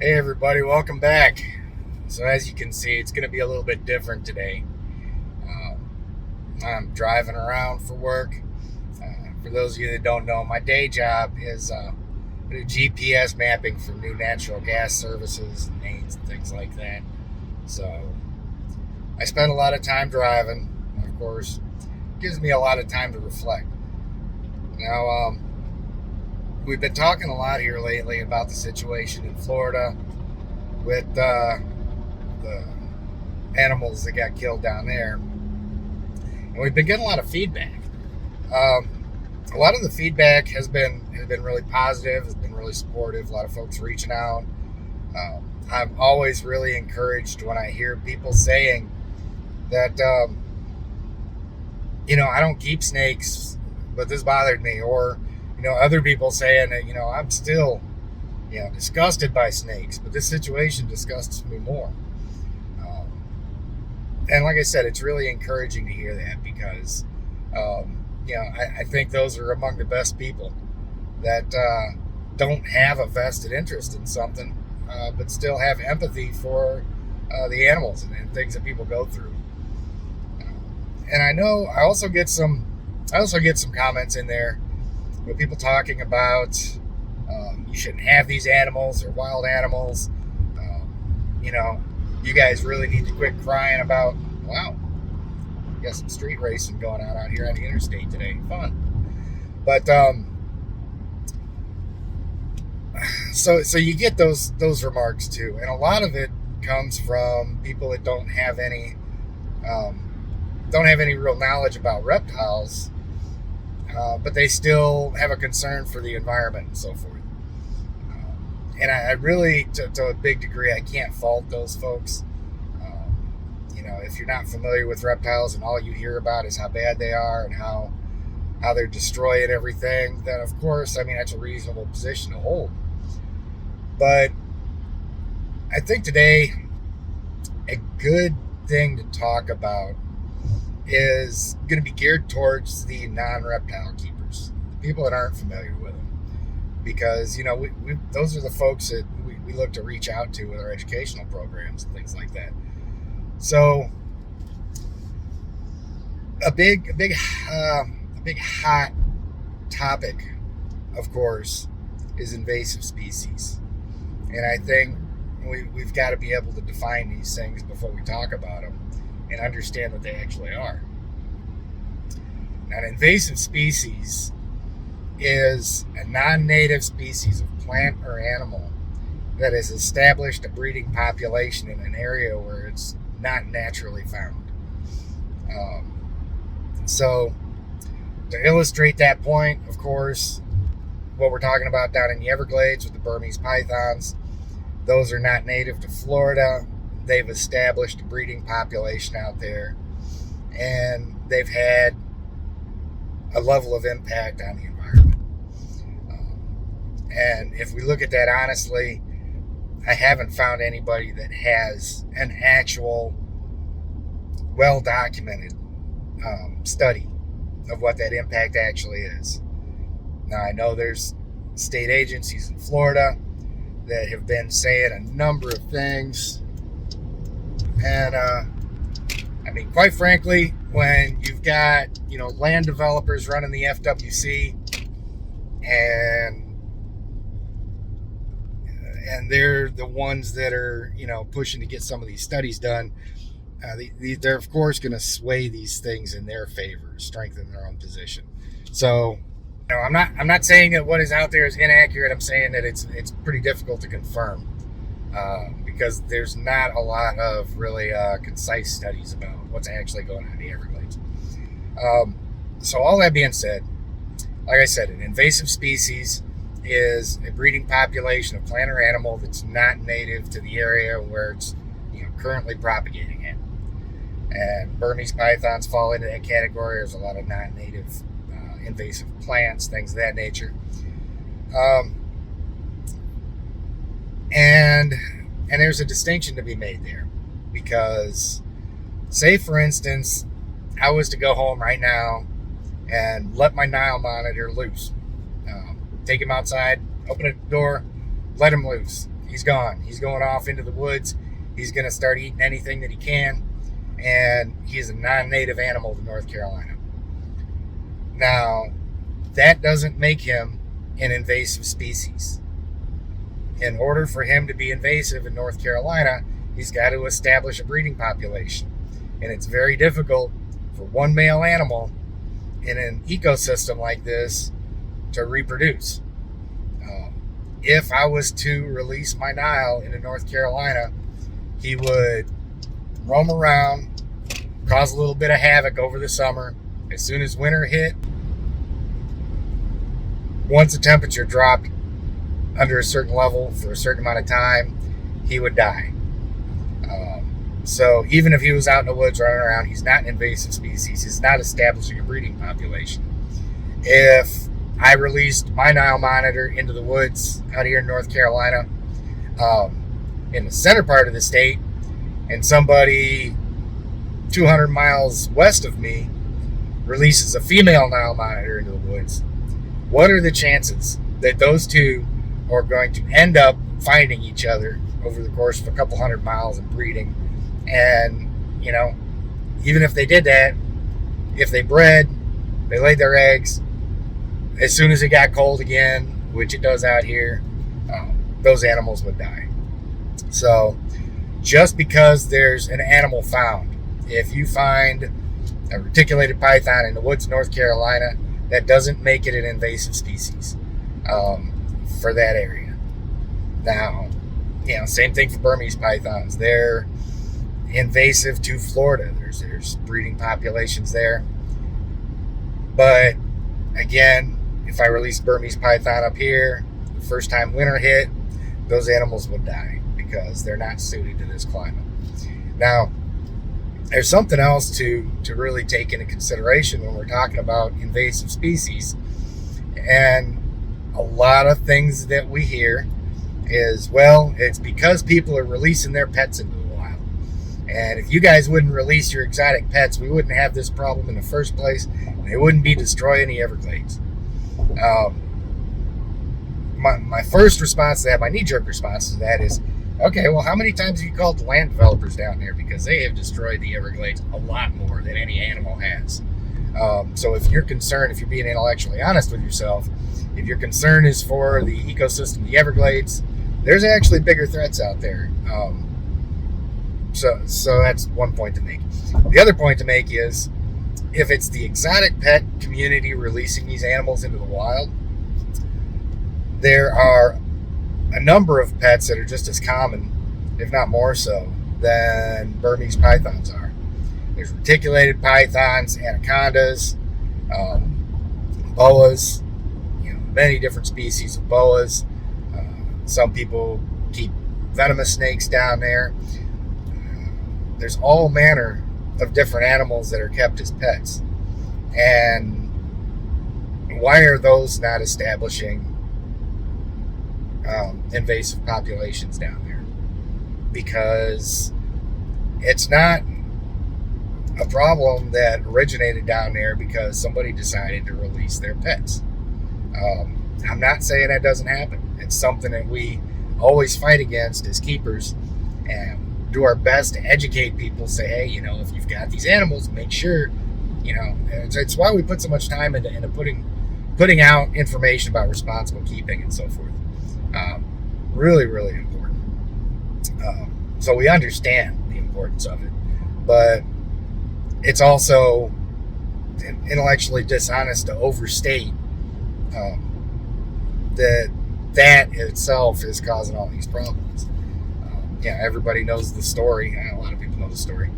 Hey everybody, welcome back. So as you can see, it's going to be a little bit different today. I'm driving around for work. For those of you that don't know, my day job is do GPS mapping for new natural gas services and mains and things like that. So I spend a lot of time driving. And of course, it gives me a lot of time to reflect. Now, we've been talking a lot here lately about the situation in Florida with the animals that got killed down there, and we've been getting a lot of feedback. Um, a lot of the feedback has been really positive, has been really supportive. A lot of folks reaching out. I'm always really encouraged when I hear people saying that I don't keep snakes, but this bothered me, or other people saying that I'm still disgusted by snakes, but this situation disgusts me more. Um, and like I said, it's really encouraging to hear that because, I think those are among the best people that don't have a vested interest in something, but still have empathy for the animals and things that people go through. And I know I also get some comments in there with people talking about you shouldn't have these animals, they're wild animals. You guys really need to quit crying about, wow, you got some street racing going on out here on the interstate today. Fun. But so you get those remarks too, and a lot of it comes from people that don't have any real knowledge about reptiles, but they still have a concern for the environment and so forth. And I really, to a big degree, I can't fault those folks. If you're not familiar with reptiles and all you hear about is how bad they are and how they're destroying everything, then of course, that's a reasonable position to hold. But I think today a good thing to talk about is going to be geared towards the non-reptile keepers, the people that aren't familiar with them, because those are the folks that we look to reach out to with our educational programs and things like that. So a big hot topic, of course, is invasive species, and I think we've got to be able to define these things before we talk about them and understand what they actually are. Now, an invasive species is a non-native species of plant or animal that has established a breeding population in an area where it's not naturally found. So, to illustrate that point, of course, what we're talking about down in the Everglades with the Burmese pythons, those are not native to Florida. They've established a breeding population out there, and they've had a level of impact on the environment. And if we look at that honestly, I haven't found anybody that has an actual well-documented study of what that impact actually is. Now, I know there's state agencies in Florida that have been saying a number of things, and quite frankly, when you've got land developers running the FWC, and they're the ones that are pushing to get some of these studies done, they're of course going to sway these things in their favor, strengthen their own position. So I'm not saying that what is out there is inaccurate. I'm saying that it's pretty difficult to confirm, because there's not a lot of really concise studies about what's actually going on in the Everglades. So all that being said, like I said, an invasive species is a breeding population of plant or animal that's not native to the area where it's currently propagating in. And Burmese pythons fall into that category. There's a lot of non-native invasive plants, things of that nature. And there's a distinction to be made there, because say, for instance, I was to go home right now and let my Nile monitor loose, take him outside, open a door, let him loose. he's gone. He's going off into the woods. He's going to start eating anything that he can. And he's a non-native animal to North Carolina. Now, that doesn't make him an invasive species. In order for him to be invasive in North Carolina, he's got to establish a breeding population. And it's very difficult for one male animal in an ecosystem like this to reproduce. If I was to release my Nile into North Carolina, he would roam around, cause a little bit of havoc over the summer. As soon as winter hit, once the temperature dropped under a certain level for a certain amount of time, he would die. So even if he was out in the woods running around, he's not an invasive species. He's not establishing a breeding population. If I released my Nile monitor into the woods out here in North Carolina, in the center part of the state, and somebody 200 miles west of me releases a female Nile monitor into the woods, what are the chances that those two are going to end up finding each other over the course of a couple hundred miles and breeding? And, even if they did that, if they bred, they laid their eggs, as soon as it got cold again, which it does out here, those animals would die. So just because there's an animal found, if you find a reticulated python in the woods of North Carolina, that doesn't make it an invasive species for that area. Now, same thing for Burmese pythons. They're invasive to Florida. There's breeding populations there. But again, if I released Burmese python up here, the first time winter hit, those animals would die because they're not suited to this climate. Now, there's something else to really take into consideration when we're talking about invasive species. And a lot of things that we hear is, well, it's because people are releasing their pets into the wild. And if you guys wouldn't release your exotic pets, we wouldn't have this problem in the first place. And they wouldn't be destroying the Everglades. My first response to that, my knee-jerk response to that is, okay, well, how many times have you called the land developers down there? Because they have destroyed the Everglades a lot more than any animal has. So if you're concerned, if you're being intellectually honest with yourself, if your concern is for the ecosystem of the Everglades, there's actually bigger threats out there. So that's one point to make. The other point to make is, if it's the exotic pet community releasing these animals into the wild, there are a number of pets that are just as common, if not more so, than Burmese pythons are. There's reticulated pythons, anacondas, boas, many different species of boas. Some people keep venomous snakes down there. There's all manner of different animals that are kept as pets. And why are those not establishing invasive populations down there? Because it's not a problem that originated down there because somebody decided to release their pets. I'm not saying that doesn't happen. It's something that we always fight against as keepers and do our best to educate people, say, hey, if you've got these animals, make sure, it's why we put so much time into putting out information about responsible keeping and so forth. Really, really important. So we understand the importance of it, but it's also intellectually dishonest to overstate that itself is causing all these problems. Everybody knows the story. A lot of people know the story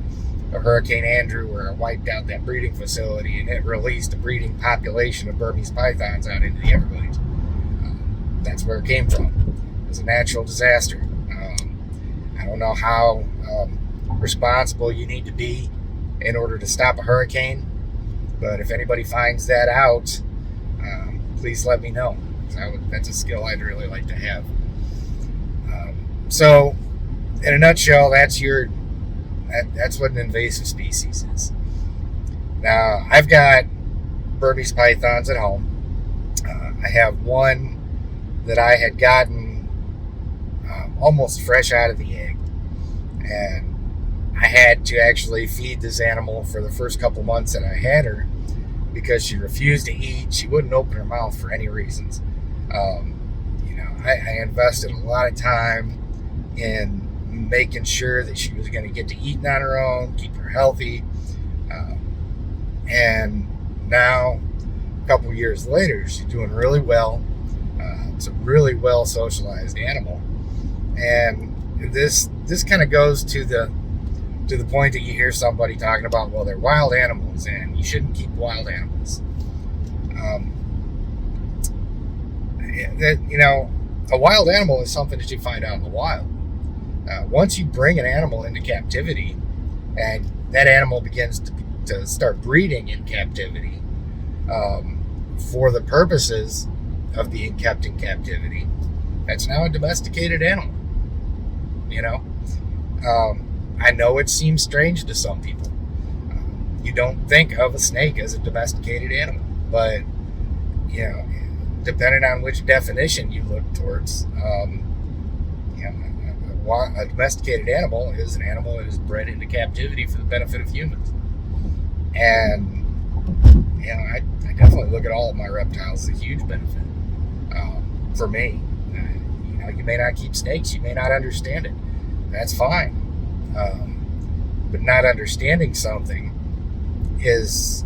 of Hurricane Andrew, where it wiped out that breeding facility and it released a breeding population of Burmese pythons out into the Everglades. That's where it came from. It was a natural disaster. I don't know how responsible you need to be in order to stop a hurricane, but if anybody finds that out, please let me know. That's a skill I'd really like to have. So, in a nutshell, that's what an invasive species is. Now, I've got Burmese pythons at home. I have one that I had gotten almost fresh out of the egg. And I had to actually feed this animal for the first couple months that I had her because she refused to eat. She wouldn't open her mouth for any reasons. I invested a lot of time in making sure that she was going to get to eating on her own, keep her healthy. And now, a couple years later, she's doing really well. It's a really well socialized animal. And this kind of goes to the point that you hear somebody talking about, well, they're wild animals and you shouldn't keep wild animals. A wild animal is something that you find out in the wild. Once you bring an animal into captivity and that animal begins to start breeding in captivity for the purposes of being kept in captivity, that's now a domesticated animal. I know it seems strange to some people. You don't think of a snake as a domesticated animal, but depending on which definition you look towards, a domesticated animal is an animal that is bred into captivity for the benefit of humans. And I definitely look at all of my reptiles as a huge benefit for me. You may not keep snakes, you may not understand it. That's fine. But not understanding something it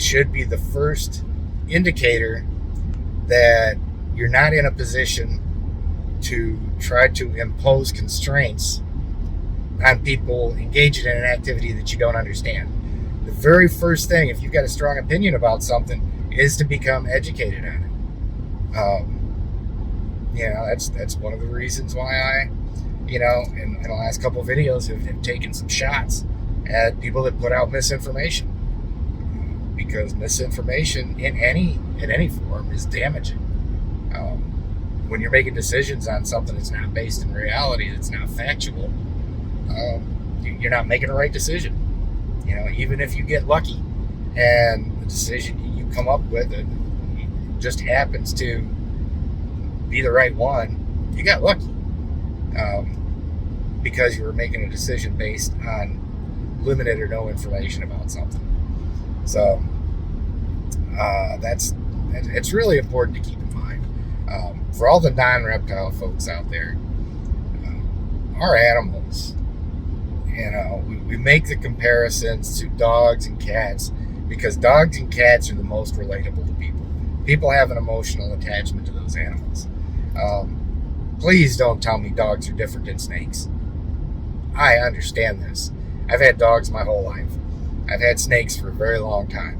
should be the first indicator that you're not in a position to try to impose constraints on people engaging in an activity that you don't understand. The very first thing, if you've got a strong opinion about something, is to become educated on it. That's one of the reasons why I, in the last couple of videos have taken some shots at people that put out misinformation, because misinformation in any form is damaging. When you're making decisions on something that's not based in reality, that's not factual, you're not making a right decision. Even if you get lucky and the decision you come up with just happens to be the right one, you got lucky. Because you were making a decision based on limited or no information about something. So it's really important to keep in mind. For all the non-reptile folks out there, our animals, we make the comparisons to dogs and cats because dogs and cats are the most relatable to people. People have an emotional attachment to those animals. Please don't tell me dogs are different than snakes. I understand this. I've had dogs my whole life. I've had snakes for a very long time.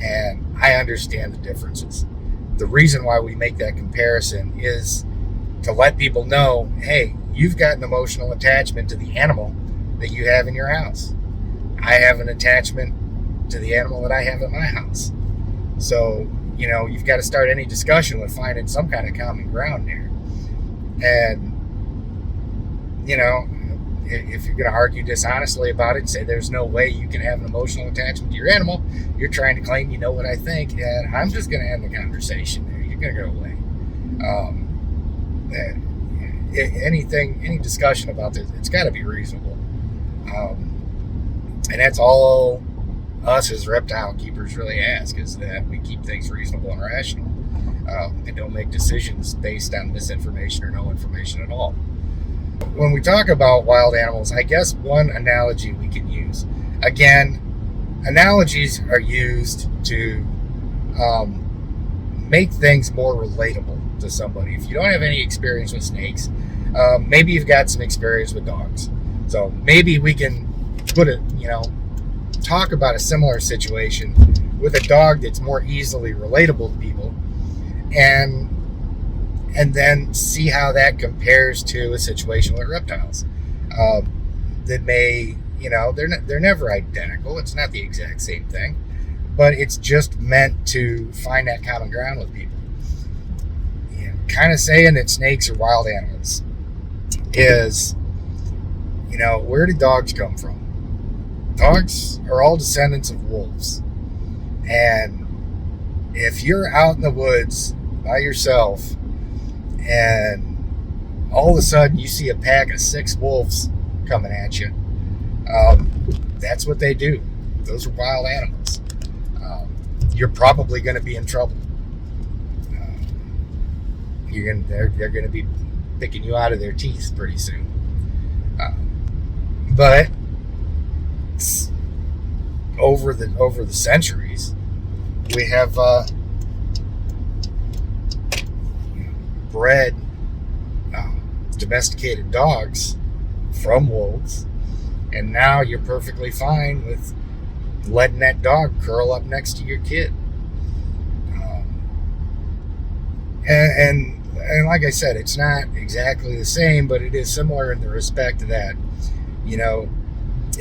And I understand the differences. The reason why we make that comparison is to let people know, hey, you've got an emotional attachment to the animal that you have in your house. I have an attachment to the animal that I have at my house. So, you've got to start any discussion with finding some kind of common ground there. And, if you're going to argue dishonestly about it, say there's no way you can have an emotional attachment to your animal, you're trying to claim you know what I think, and I'm just going to end the conversation there. You're going to go away. Any discussion about this, it's got to be reasonable. And that's all us as reptile keepers really ask, is that we keep things reasonable and rational, and don't make decisions based on misinformation or no information at all. When we talk about wild animals, I guess one analogy we can use, again, analogies are used to make things more relatable to somebody. If you don't have any experience with snakes, maybe you've got some experience with dogs. So maybe we can talk about a similar situation with a dog that's more easily relatable to people, and then see how that compares to a situation with reptiles that may, they're never identical. It's not the exact same thing, but it's just meant to find that common ground with people. Kind of saying that snakes are wild animals is, where did dogs come from? Dogs are all descendants of wolves. And if you're out in the woods by yourself and all of a sudden you see a pack of 6 wolves coming at you. That's what they do. Those are wild animals. You're probably going to be in trouble. They're going to be picking you out of their teeth pretty soon. But over the centuries, we have bred domesticated dogs from wolves, and now you're perfectly fine with letting that dog curl up next to your kid. And like I said, it's not exactly the same, but it is similar in the respect that,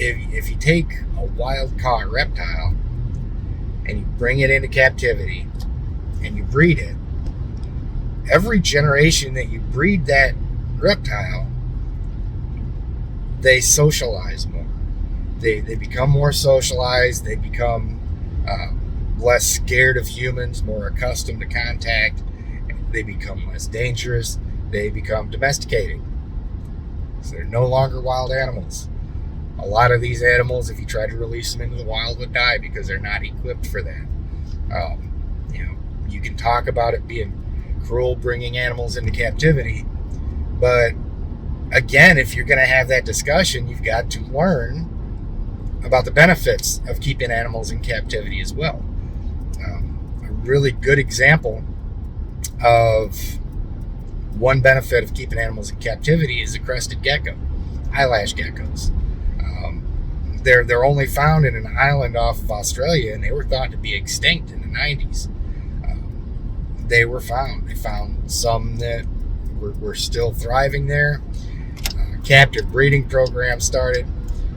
if you take a wild caught reptile and you bring it into captivity and you breed it, every generation that you breed that reptile, they socialize more. They become more socialized. They become less scared of humans, more accustomed to contact. They become less dangerous. They become domesticated. So they're no longer wild animals. A lot of these animals, if you try to release them into the wild, would die because they're not equipped for that. You can talk about it being cruel bringing animals into captivity, but again, if you're going to have that discussion, you've got to learn about the benefits of keeping animals in captivity as well. A really good example of one benefit of keeping animals in captivity is the crested gecko, eyelash geckos. They're only found in an island off of Australia, and they were thought to be extinct in the 90s. They were found. They found some that were still thriving there. Captive breeding program started,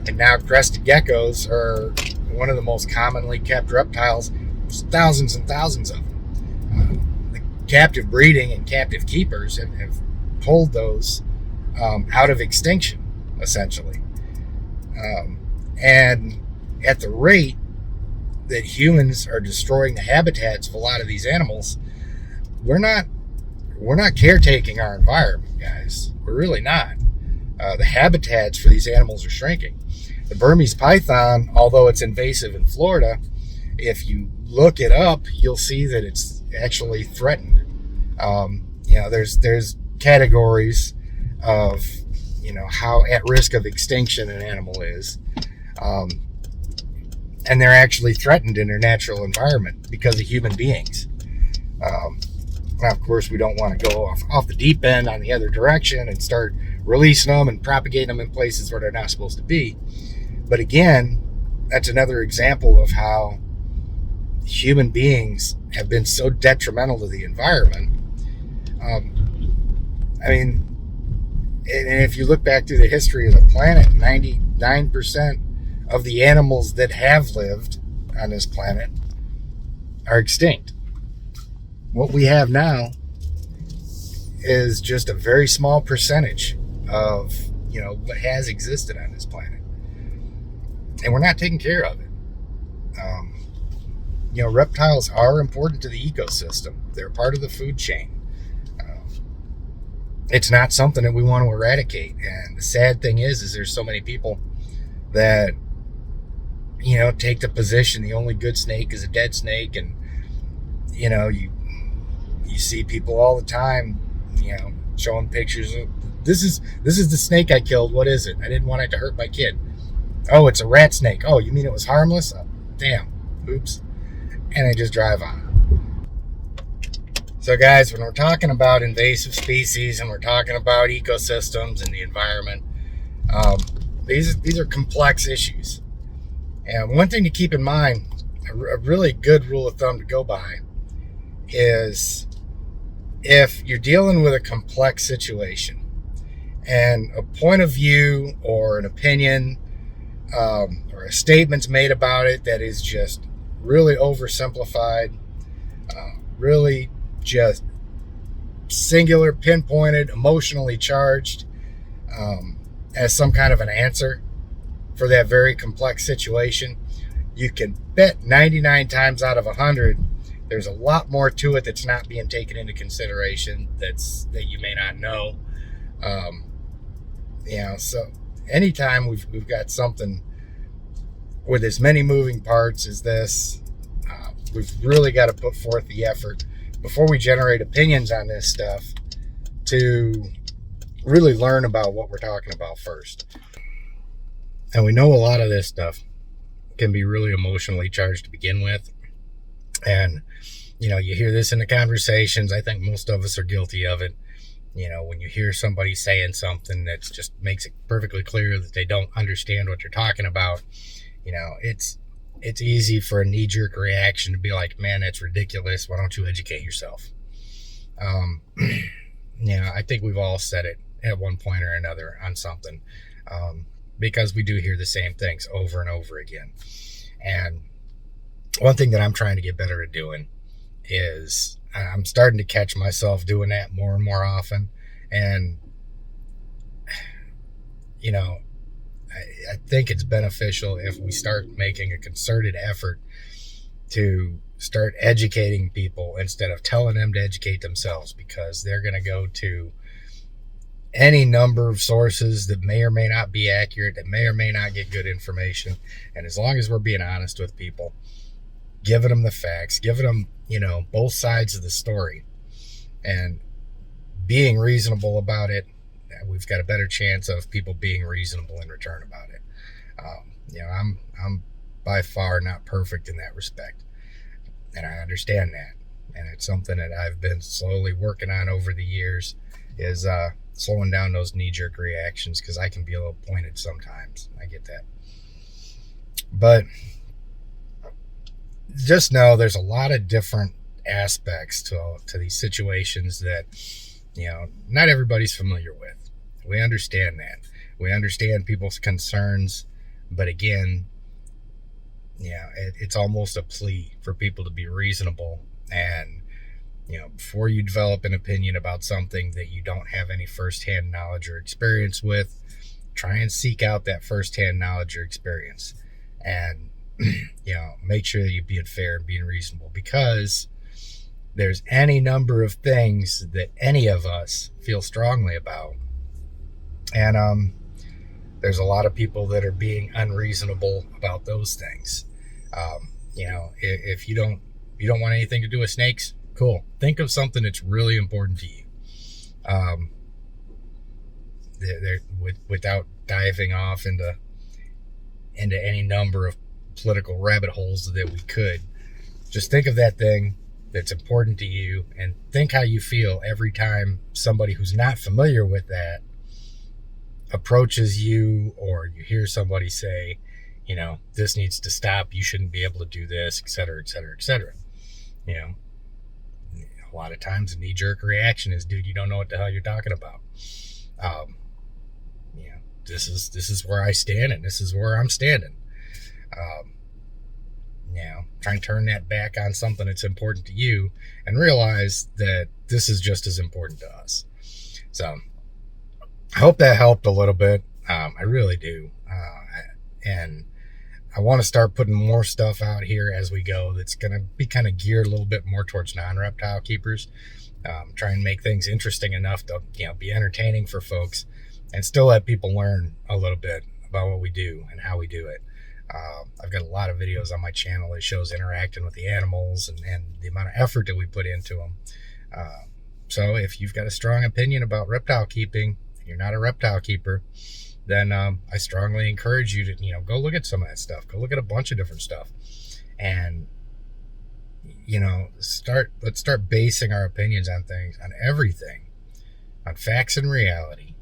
and now crested geckos are one of the most commonly kept reptiles. There's thousands and thousands of them. The captive breeding and captive keepers have pulled those out of extinction, essentially. And at the rate that humans are destroying the habitats of a lot of these animals, we're not caretaking our environment, guys. We're really not. The habitats for these animals are shrinking. The Burmese python, although it's invasive in Florida, if you look it up, you'll see that it's actually threatened. There's categories of how at risk of extinction an animal is, and they're actually threatened in their natural environment because of human beings. Now, of course, we don't want to go off the deep end on the other direction and start releasing them and propagating them in places where they're not supposed to be. But again, that's another example of how human beings have been so detrimental to the environment. And if you look back through the history of the planet, 99% of the animals that have lived on this planet are extinct. What we have now is just a very small percentage of what has existed on this planet, and we're not taking care of it. Reptiles are important to the ecosystem. They're part of the food chain. It's not something that we want to eradicate. And the sad thing is there's so many people that take the position the only good snake is a dead snake, and you see people all the time showing pictures of this is the snake I killed. What is it? I didn't want it to hurt my kid. Oh, it's a rat snake. Oh, you mean it was harmless? Oh, damn. Oops. And they just drive on. So guys, when we're talking about invasive species and we're talking about ecosystems and the environment, these are complex issues. And one thing to keep in mind, a really good rule of thumb to go by, is if you're dealing with a complex situation and a point of view or an opinion or a statement's made about it that is just really oversimplified, really just singular, pinpointed, emotionally charged as some kind of an answer for that very complex situation, you can bet 99 times out of 100 there's a lot more to it that's not being taken into consideration that you may not know. Um, so anytime we've got something with as many moving parts as this, we've really got to put forth the effort before we generate opinions on this stuff to really learn about what we're talking about first. And we know a lot of this stuff can be really emotionally charged to begin with. And, you hear this in the conversations. I think most of us are guilty of it. When you hear somebody saying something that just makes it perfectly clear that they don't understand what you're talking about, it's easy for a knee-jerk reaction to be like, man, that's ridiculous. Why don't you educate yourself? I think we've all said it at one point or another on something, because we do hear the same things over and over again. And one thing that I'm trying to get better at doing is I'm starting to catch myself doing that more and more often. And, I think it's beneficial if we start making a concerted effort to start educating people instead of telling them to educate themselves, because they're going to go to any number of sources that may or may not be accurate, that may or may not get good information. And as long as we're being honest with people, giving them the facts, giving them, both sides of the story, and being reasonable about it, we've got a better chance of people being reasonable in return about it. I'm by far not perfect in that respect, and I understand that. And it's something that I've been slowly working on over the years, is slowing down those knee-jerk reactions, because I can be a little pointed sometimes. I get that. But just know there's a lot of different aspects to these situations that, not everybody's familiar with. We understand that. We understand people's concerns. But again, it's almost a plea for people to be reasonable. And, before you develop an opinion about something that you don't have any firsthand knowledge or experience with, try and seek out that firsthand knowledge or experience. And, make sure that you're being fair and being reasonable, because there's any number of things that any of us feel strongly about. And there's a lot of people that are being unreasonable about those things. If you don't want anything to do with snakes, cool. Think of something that's really important to you. Without diving off into any number of political rabbit holes that we could, just think of that thing that's important to you, and think how you feel every time somebody who's not familiar with that approaches you, or you hear somebody say, this needs to stop, you shouldn't be able to do this, etc., etc., etc. A lot of times a knee-jerk reaction is, dude, you don't know what the hell you're talking about. This is where I stand, and this is where I'm standing. Try and turn that back on something that's important to you, and realize that this is just as important to us. So I hope that helped a little bit. I really do. And I want to start putting more stuff out here as we go that's going to be kind of geared a little bit more towards non-reptile keepers. Try and make things interesting enough to, be entertaining for folks, and still let people learn a little bit about what we do and how we do it. I've got a lot of videos on my channel that shows interacting with the animals and the amount of effort that we put into them. So if you've got a strong opinion about reptile keeping, and you're not a reptile keeper, then I strongly encourage you to, go look at some of that stuff. Go look at a bunch of different stuff. And, let's start basing our opinions on things, on everything, on facts and reality,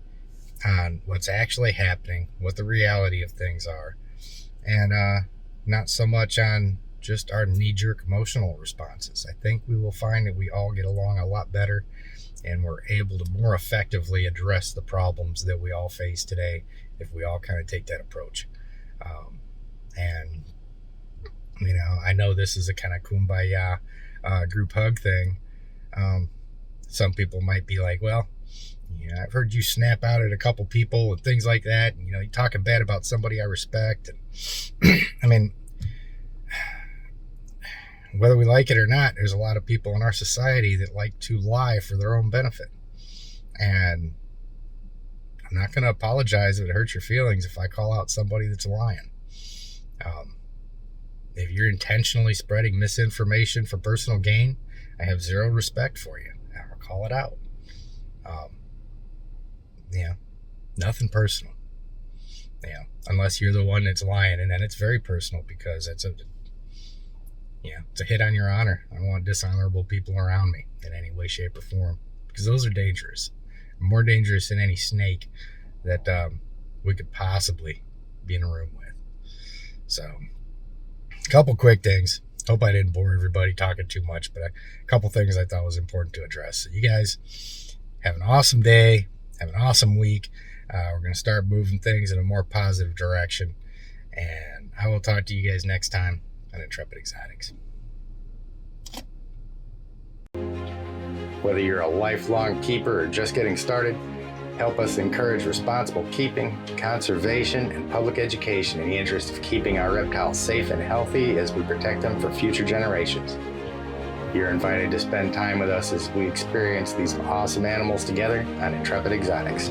on what's actually happening, what the reality of things are, and not so much on just our knee-jerk emotional responses. I think we will find that we all get along a lot better, and we're able to more effectively address the problems that we all face today if we all kind of take that approach. And, I know this is a kind of kumbaya group hug thing. Some people might be like, well, I've heard you snap out at a couple people and things like that. And, you're talking bad about somebody I respect. And I mean, whether we like it or not, there's a lot of people in our society that like to lie for their own benefit. And, I'm not going to apologize if it hurts your feelings if I call out somebody that's lying. If you're intentionally spreading misinformation for personal gain, I have zero respect for you. I'll call it out. Nothing personal. Unless you're the one that's lying, and then it's very personal because it's a hit on your honor. I don't want dishonorable people around me in any way, shape, or form, because those are dangerous. More dangerous than any snake that we could possibly be in a room with. So, a couple quick things. Hope I didn't bore everybody talking too much, but a couple things I thought was important to address. So you guys have an awesome day. Have an awesome week. We're going to start moving things in a more positive direction. And I will talk to you guys next time on Intrepid Exotics. Whether you're a lifelong keeper or just getting started, help us encourage responsible keeping, conservation, and public education in the interest of keeping our reptiles safe and healthy as we protect them for future generations. You're invited to spend time with us as we experience these awesome animals together on Intrepid Exotics.